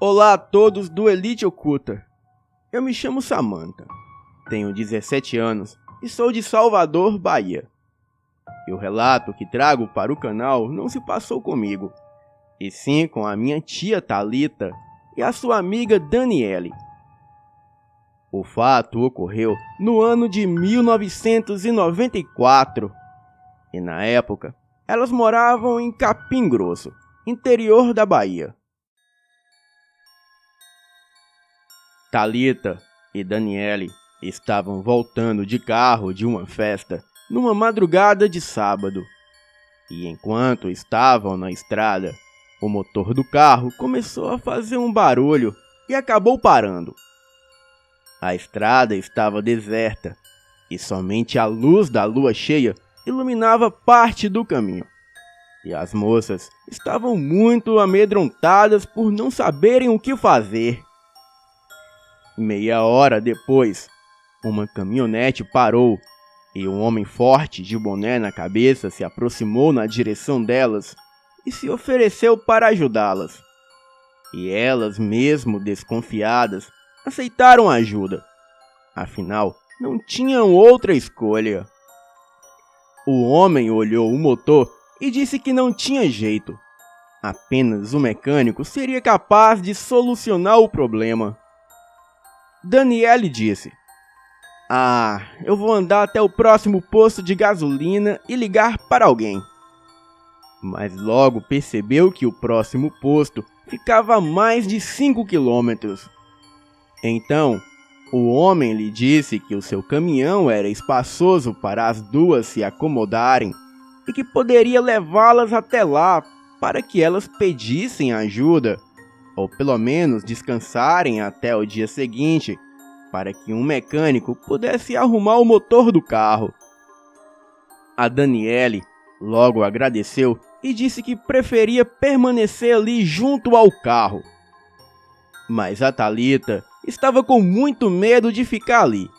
Olá a todos do Elite Oculta. Eu me chamo Samantha, tenho 17 anos e sou de Salvador, Bahia. E o relato que trago para o canal não se passou comigo, e sim com a minha tia Thalita e a sua amiga Daniele. O fato ocorreu no ano de 1994, e na época elas moravam em Capim Grosso, interior da Bahia. Thalita e Daniele estavam voltando de carro de uma festa numa madrugada de sábado. E enquanto estavam na estrada, o motor do carro começou a fazer um barulho e acabou parando. A estrada estava deserta e somente a luz da lua cheia iluminava parte do caminho. E as moças estavam muito amedrontadas por não saberem o que fazer. Meia hora depois, uma caminhonete parou e um homem forte de boné na cabeça se aproximou na direção delas e se ofereceu para ajudá-las. E elas, mesmo desconfiadas, aceitaram a ajuda. Afinal, não tinham outra escolha. O homem olhou o motor e disse que não tinha jeito. Apenas o mecânico seria capaz de solucionar o problema. Daniele disse: eu vou andar até o próximo posto de gasolina e ligar para alguém. Mas logo percebeu que o próximo posto ficava a mais de 5 quilômetros. Então, o homem lhe disse que o seu caminhão era espaçoso para as duas se acomodarem e que poderia levá-las até lá para que elas pedissem ajuda, ou pelo menos descansarem até o dia seguinte, para que um mecânico pudesse arrumar o motor do carro. A Daniele logo agradeceu e disse que preferia permanecer ali junto ao carro. Mas a Thalita estava com muito medo de ficar ali,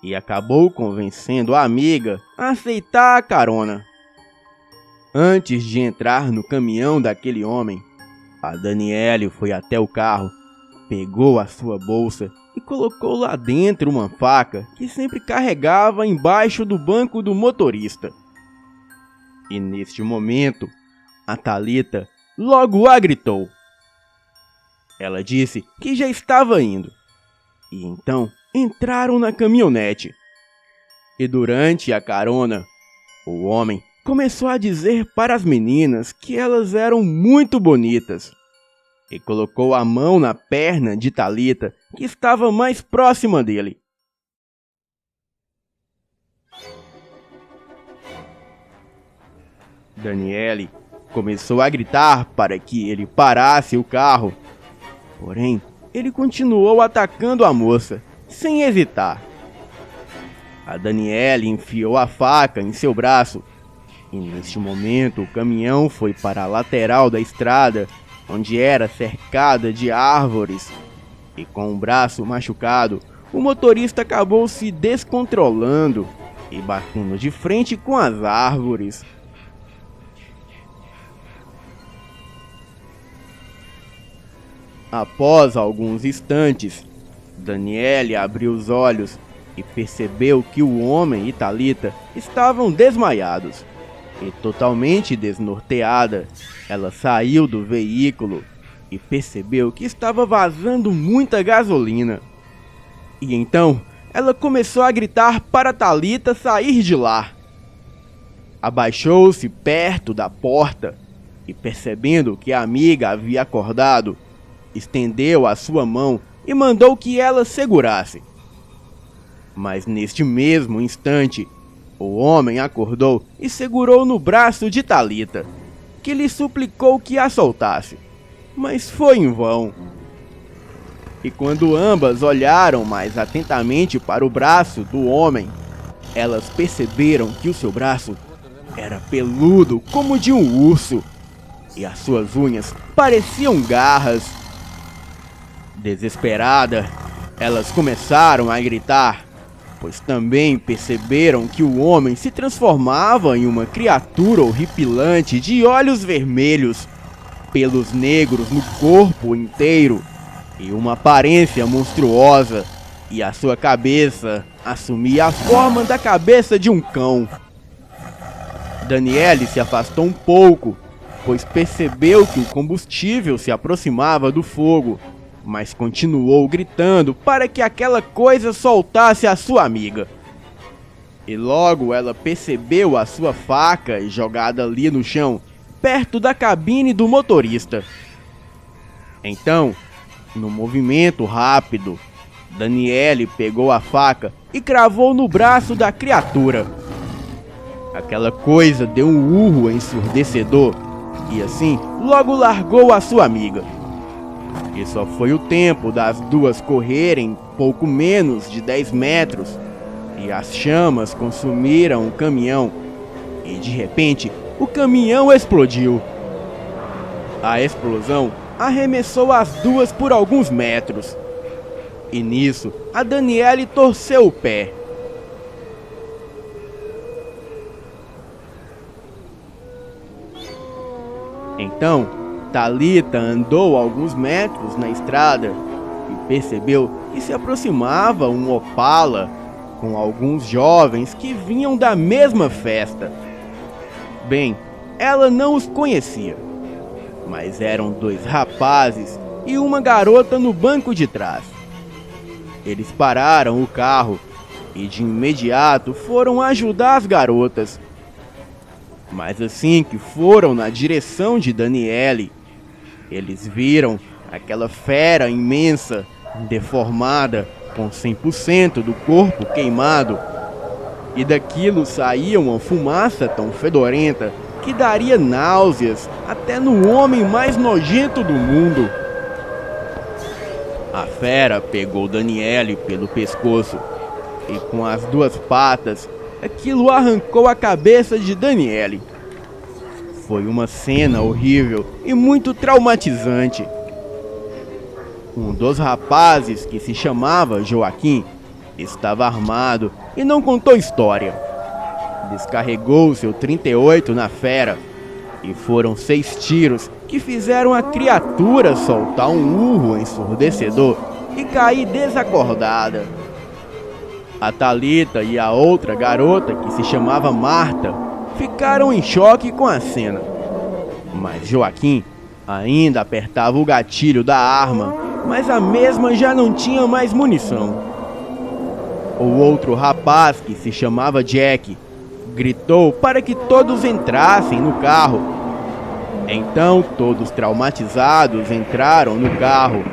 e acabou convencendo a amiga a aceitar a carona. Antes de entrar no caminhão daquele homem, a Daniele foi até o carro, pegou a sua bolsa e colocou lá dentro uma faca que sempre carregava embaixo do banco do motorista. E neste momento, a Thalita logo a gritou. Ela disse que já estava indo. E então entraram na caminhonete. E durante a carona, o homem começou a dizer para as meninas que elas eram muito bonitas. E colocou a mão na perna de Thalita, que estava mais próxima dele. Daniele começou a gritar para que ele parasse o carro. Porém, ele continuou atacando a moça, sem hesitar. A Daniele enfiou a faca em seu braço. E neste momento o caminhão foi para a lateral da estrada, onde era cercada de árvores. E com o braço machucado, o motorista acabou se descontrolando e batendo de frente com as árvores. Após alguns instantes, Daniele abriu os olhos e percebeu que o homem e Thalita estavam desmaiados. E totalmente desnorteada, ela saiu do veículo e percebeu que estava vazando muita gasolina. E então, ela começou a gritar para Thalita sair de lá. Abaixou-se perto da porta e, percebendo que a amiga havia acordado, estendeu a sua mão e mandou que ela segurasse. Mas neste mesmo instante, o homem acordou e segurou no braço de Thalita, que lhe suplicou que a soltasse, mas foi em vão. E quando ambas olharam mais atentamente para o braço do homem, elas perceberam que o seu braço era peludo como de um urso, e as suas unhas pareciam garras. Desesperada, elas começaram a gritar, pois também perceberam que o homem se transformava em uma criatura horripilante de olhos vermelhos pelos negros no corpo inteiro e uma aparência monstruosa, e a sua cabeça assumia a forma da cabeça de um cão. Daniele se afastou um pouco, pois percebeu que o combustível se aproximava do fogo, mas continuou gritando para que aquela coisa soltasse a sua amiga. E logo ela percebeu a sua faca jogada ali no chão, perto da cabine do motorista. Então, num movimento rápido, Daniele pegou a faca e cravou no braço da criatura. Aquela coisa deu um urro ensurdecedor e assim logo largou a sua amiga. E só foi o tempo das duas correrem pouco menos de 10 metros e as chamas consumiram o caminhão e de repente o caminhão explodiu. A explosão arremessou as duas por alguns metros e nisso a Daniele torceu o pé. Então, Thalita andou alguns metros na estrada e percebeu que se aproximava um Opala com alguns jovens que vinham da mesma festa. Bem, ela não os conhecia, mas eram 2 rapazes e uma garota no banco de trás. Eles pararam o carro e de imediato foram ajudar as garotas. Mas assim que foram na direção de Daniele, eles viram aquela fera imensa, deformada, com 100% do corpo queimado. E daquilo saía uma fumaça tão fedorenta que daria náuseas até no homem mais nojento do mundo. A fera pegou Daniele pelo pescoço e com as 2 patas, aquilo arrancou a cabeça de Daniele. Foi uma cena horrível e muito traumatizante. Um dos rapazes, que se chamava Joaquim, estava armado e não contou história. Descarregou seu 38 na fera e foram 6 tiros que fizeram a criatura soltar um urro ensurdecedor e cair desacordada. A Thalita e a outra garota, que se chamava Marta, ficaram em choque com a cena. Mas Joaquim ainda apertava o gatilho da arma, mas a mesma já não tinha mais munição. O outro rapaz, que se chamava Jack, gritou para que todos entrassem no carro. Então todos traumatizados entraram no carro,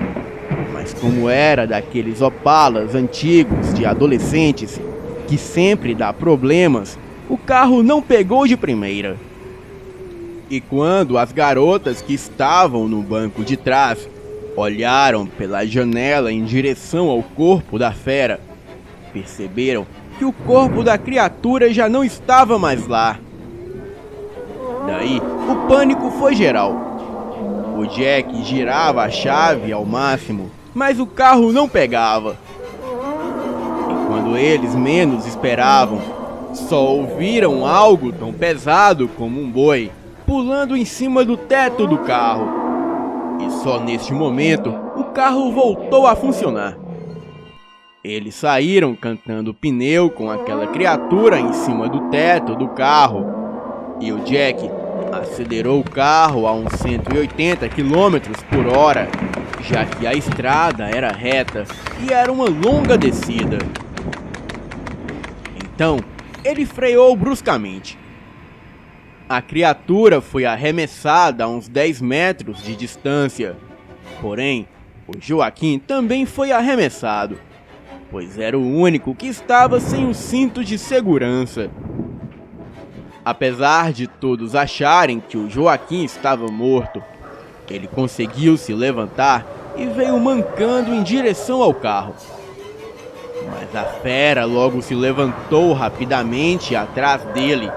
mas como era daqueles Opalas antigos de adolescentes, que sempre dá problemas, o carro não pegou de primeira. E quando as garotas que estavam no banco de trás olharam pela janela em direção ao corpo da fera, perceberam que o corpo da criatura já não estava mais lá. Daí, o pânico foi geral. O Jack girava a chave ao máximo, mas o carro não pegava. E quando eles menos esperavam, só ouviram algo tão pesado como um boi pulando em cima do teto do carro. E só neste momento, o carro voltou a funcionar. Eles saíram cantando pneu com aquela criatura em cima do teto do carro. E o Jack acelerou o carro a uns 180 km por hora, já que a estrada era reta e era uma longa descida. Então, ele freou bruscamente. A criatura foi arremessada a uns 10 metros de distância. Porém, o Joaquim também foi arremessado, pois era o único que estava sem o cinto de segurança. Apesar de todos acharem que o Joaquim estava morto, ele conseguiu se levantar e veio mancando em direção ao carro. Mas a fera logo se levantou rapidamente atrás dele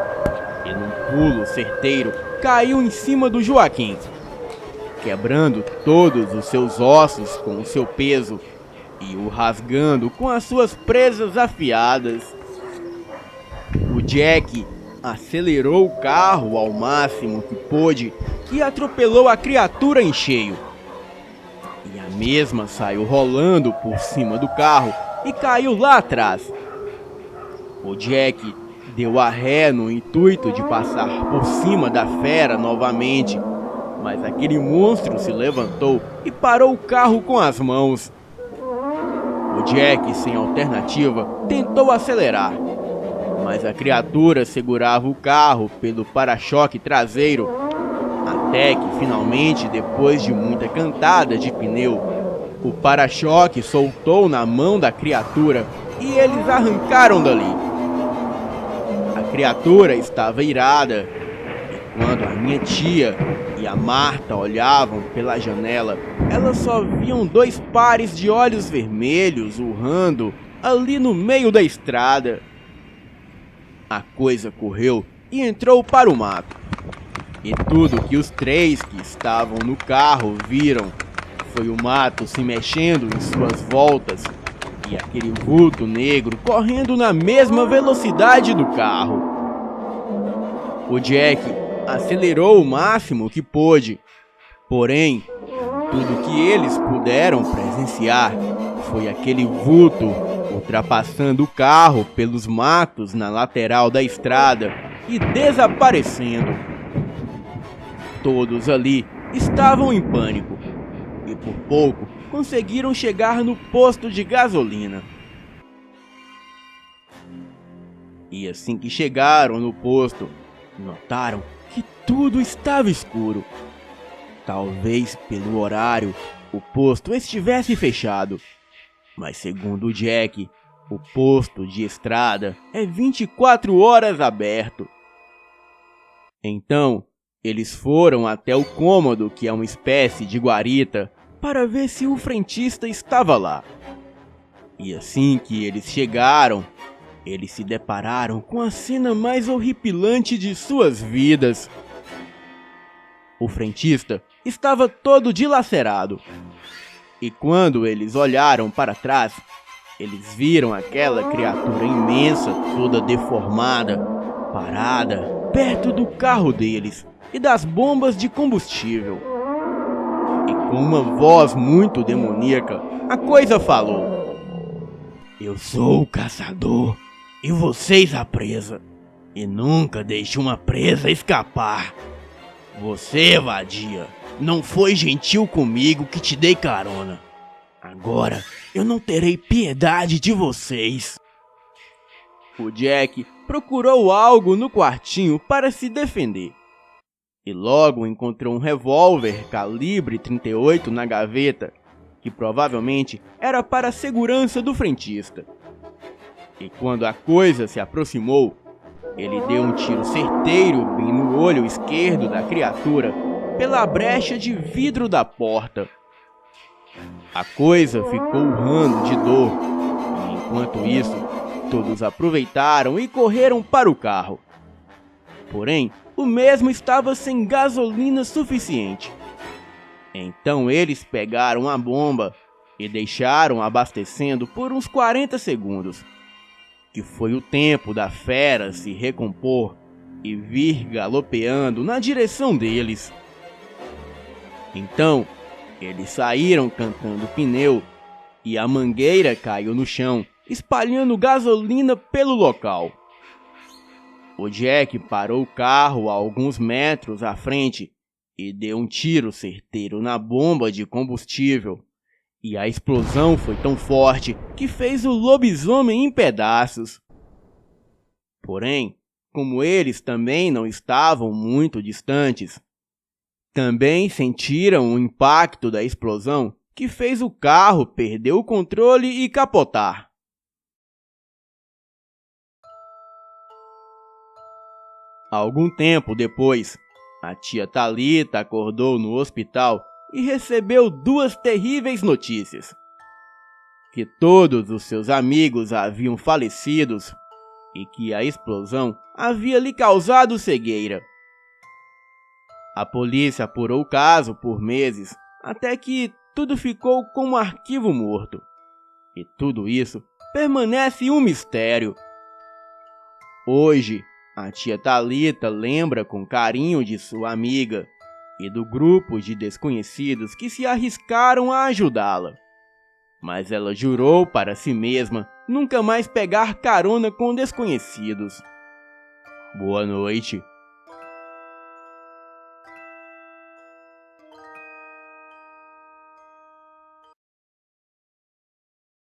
e num pulo certeiro caiu em cima do Joaquim, quebrando todos os seus ossos com o seu peso e o rasgando com as suas presas afiadas. O Jack acelerou o carro ao máximo que pôde que atropelou a criatura em cheio. E a mesma saiu rolando por cima do carro e caiu lá atrás. O Jack deu a ré no intuito de passar por cima da fera novamente, mas aquele monstro se levantou e parou o carro com as mãos. O Jack, sem alternativa, tentou acelerar, mas a criatura segurava o carro pelo para-choque traseiro, até que finalmente, depois de muita cantada de pneu, o para-choque soltou na mão da criatura e eles arrancaram dali. A criatura estava irada, e quando a minha tia e a Marta olhavam pela janela, elas só viam 2 pares de olhos vermelhos urrando ali no meio da estrada. A coisa correu e entrou para o mato. E tudo que os 3 que estavam no carro viram foi o mato se mexendo em suas voltas e aquele vulto negro correndo na mesma velocidade do carro. O Jack acelerou o máximo que pôde, porém, tudo que eles puderam presenciar foi aquele vulto ultrapassando o carro pelos matos na lateral da estrada e desaparecendo. Todos ali estavam em pânico e por pouco conseguiram chegar no posto de gasolina. E assim que chegaram no posto, notaram que tudo estava escuro. Talvez pelo horário o posto estivesse fechado, mas segundo o Jack, o posto de estrada é 24 horas aberto. Então, eles foram até o cômodo, que é uma espécie de guarita, para ver se o frentista estava lá. E assim que eles chegaram, eles se depararam com a cena mais horripilante de suas vidas. O frentista estava todo dilacerado. E quando eles olharam para trás, eles viram aquela criatura imensa, toda deformada, parada, perto do carro deles e das bombas de combustível. E com uma voz muito demoníaca, a coisa falou: "Eu sou o caçador e vocês a presa, e nunca deixe uma presa escapar. Você, vadia, não foi gentil comigo que te dei carona. Agora eu não terei piedade de vocês." O Jack procurou algo no quartinho para se defender. E logo encontrou um revólver calibre 38 na gaveta, que provavelmente era para a segurança do frentista. E quando a coisa se aproximou, ele deu um tiro certeiro bem no olho esquerdo da criatura pela brecha de vidro da porta. A coisa ficou urrando de dor, e enquanto isso, todos aproveitaram e correram para o carro. Porém, o mesmo estava sem gasolina suficiente. Então eles pegaram a bomba e deixaram abastecendo por uns 40 segundos, que foi o tempo da fera se recompor e vir galopeando na direção deles. Então, eles saíram cantando pneu e a mangueira caiu no chão, espalhando gasolina pelo local. O Jack parou o carro a alguns metros à frente e deu um tiro certeiro na bomba de combustível. E a explosão foi tão forte que fez o lobisomem em pedaços. Porém, como eles também não estavam muito distantes, também sentiram o impacto da explosão que fez o carro perder o controle e capotar. Algum tempo depois, a tia Thalita acordou no hospital e recebeu 2 terríveis notícias: que todos os seus amigos haviam falecido e que a explosão havia lhe causado cegueira. A polícia apurou o caso por meses, até que tudo ficou como arquivo morto. E tudo isso permanece um mistério. Hoje, a tia Thalita lembra com carinho de sua amiga e do grupo de desconhecidos que se arriscaram a ajudá-la. Mas ela jurou para si mesma nunca mais pegar carona com desconhecidos. Boa noite,